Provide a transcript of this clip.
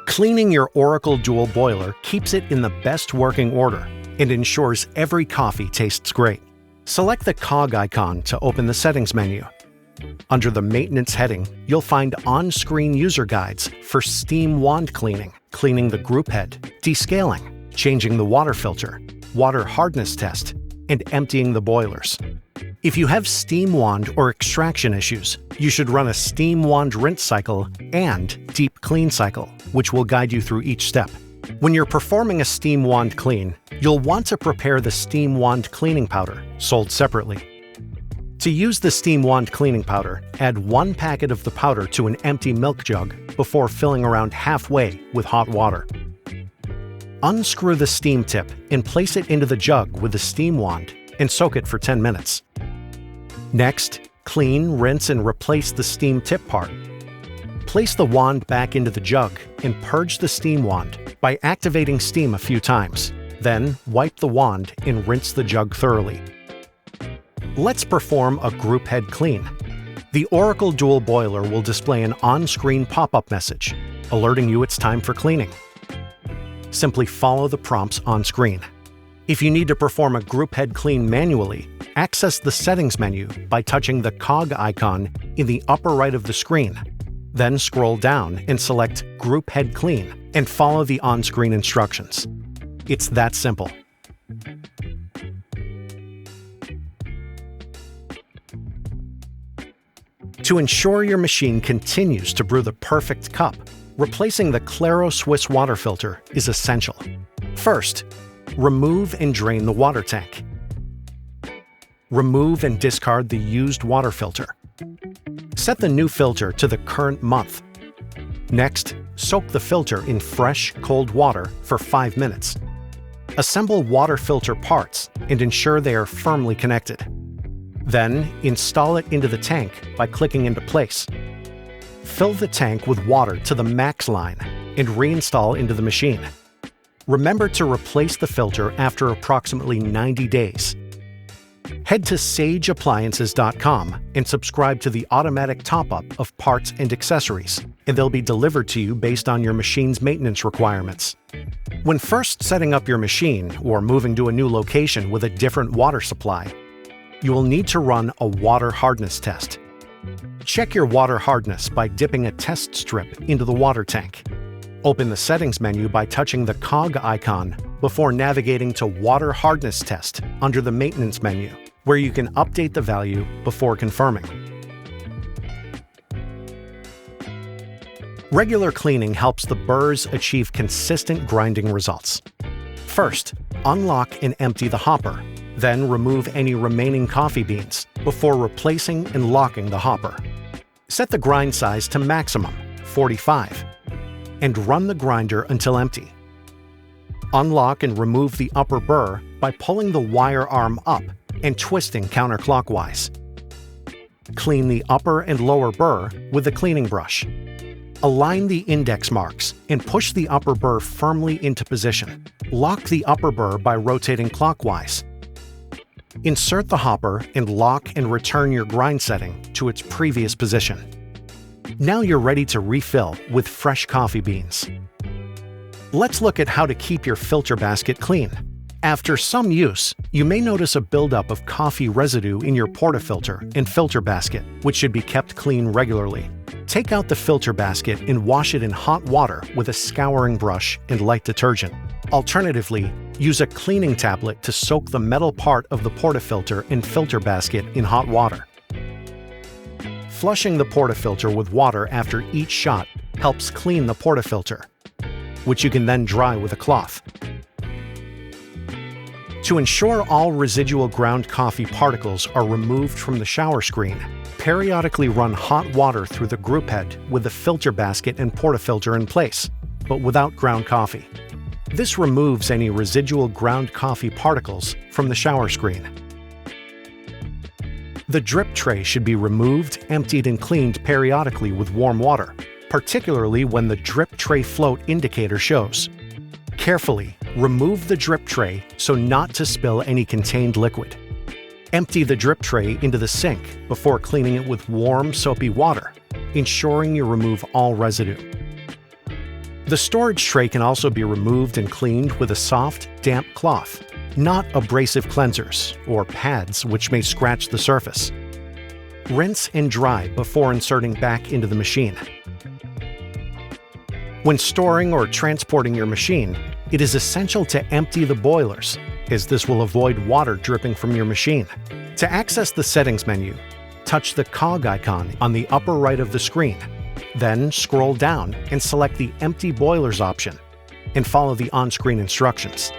Cleaning your Oracle Dual Boiler keeps it in the best working order and ensures every coffee tastes great. Select the cog icon to open the settings menu. Under the Maintenance heading, you'll find on-screen user guides for steam wand cleaning, cleaning the group head, descaling, changing the water filter, water hardness test, and emptying the boilers. If you have steam wand or extraction issues, you should run a steam wand rinse cycle and deep clean cycle, which will guide you through each step. When you're performing a steam wand clean, you'll want to prepare the steam wand cleaning powder, sold separately. To use the steam wand cleaning powder, add 1 packet of the powder to an empty milk jug before filling around halfway with hot water. Unscrew the steam tip and place it into the jug with the steam wand and soak it for 10 minutes. Next, clean, rinse, and replace the steam tip part. Place the wand back into the jug and purge the steam wand by activating steam a few times. Then, wipe the wand and rinse the jug thoroughly. Let's perform a group head clean. The Oracle Dual Boiler will display an on-screen pop-up message, alerting you it's time for cleaning. Simply follow the prompts on screen. If you need to perform a group head clean manually, access the Settings menu by touching the cog icon in the upper right of the screen. Then scroll down and select Group Head Clean and follow the on-screen instructions. It's that simple. To ensure your machine continues to brew the perfect cup, replacing the Claro Swiss water filter is essential. First, remove and drain the water tank. Remove and discard the used water filter. Set the new filter to the current month. Next, soak the filter in fresh, cold water for 5 minutes. Assemble water filter parts and ensure they are firmly connected. Then, install it into the tank by clicking into place. Fill the tank with water to the max line and reinstall into the machine. Remember to replace the filter after approximately 90 days. Head to sageappliances.com and subscribe to the automatic top-up of parts and accessories, and they'll be delivered to you based on your machine's maintenance requirements. When first setting up your machine or moving to a new location with a different water supply, you will need to run a water hardness test. Check your water hardness by dipping a test strip into the water tank. Open the Settings menu by touching the cog icon before navigating to Water Hardness Test under the Maintenance menu, where you can update the value before confirming. Regular cleaning helps the burrs achieve consistent grinding results. First, unlock and empty the hopper. Then remove any remaining coffee beans before replacing and locking the hopper. Set the grind size to maximum, 45, and run the grinder until empty. Unlock and remove the upper burr by pulling the wire arm up and twisting counterclockwise. Clean the upper and lower burr with a cleaning brush. Align the index marks and push the upper burr firmly into position. Lock the upper burr by rotating clockwise. Insert the hopper and lock and return your grind setting to its previous position. Now you're ready to refill with fresh coffee beans. Let's look at how to keep your filter basket clean. After some use, you may notice a buildup of coffee residue in your portafilter and filter basket, which should be kept clean regularly. Take out the filter basket and wash it in hot water with a scouring brush and light detergent. Alternatively, use a cleaning tablet to soak the metal part of the portafilter and filter basket in hot water. Flushing the portafilter with water after each shot helps clean the portafilter, which you can then dry with a cloth. To ensure all residual ground coffee particles are removed from the shower screen, periodically run hot water through the group head with the filter basket and portafilter in place, but without ground coffee. This removes any residual ground coffee particles from the shower screen. The drip tray should be removed, emptied, and cleaned periodically with warm water, particularly when the drip tray float indicator shows. Carefully remove the drip tray so not to spill any contained liquid. Empty the drip tray into the sink before cleaning it with warm, soapy water, ensuring you remove all residue. The storage tray can also be removed and cleaned with a soft, damp cloth, not abrasive cleansers or pads which may scratch the surface. Rinse and dry before inserting back into the machine. When storing or transporting your machine, it is essential to empty the boilers, as this will avoid water dripping from your machine. To access the settings menu, touch the cog icon on the upper right of the screen. Then scroll down and select the Empty Boilers option, and follow the on-screen instructions.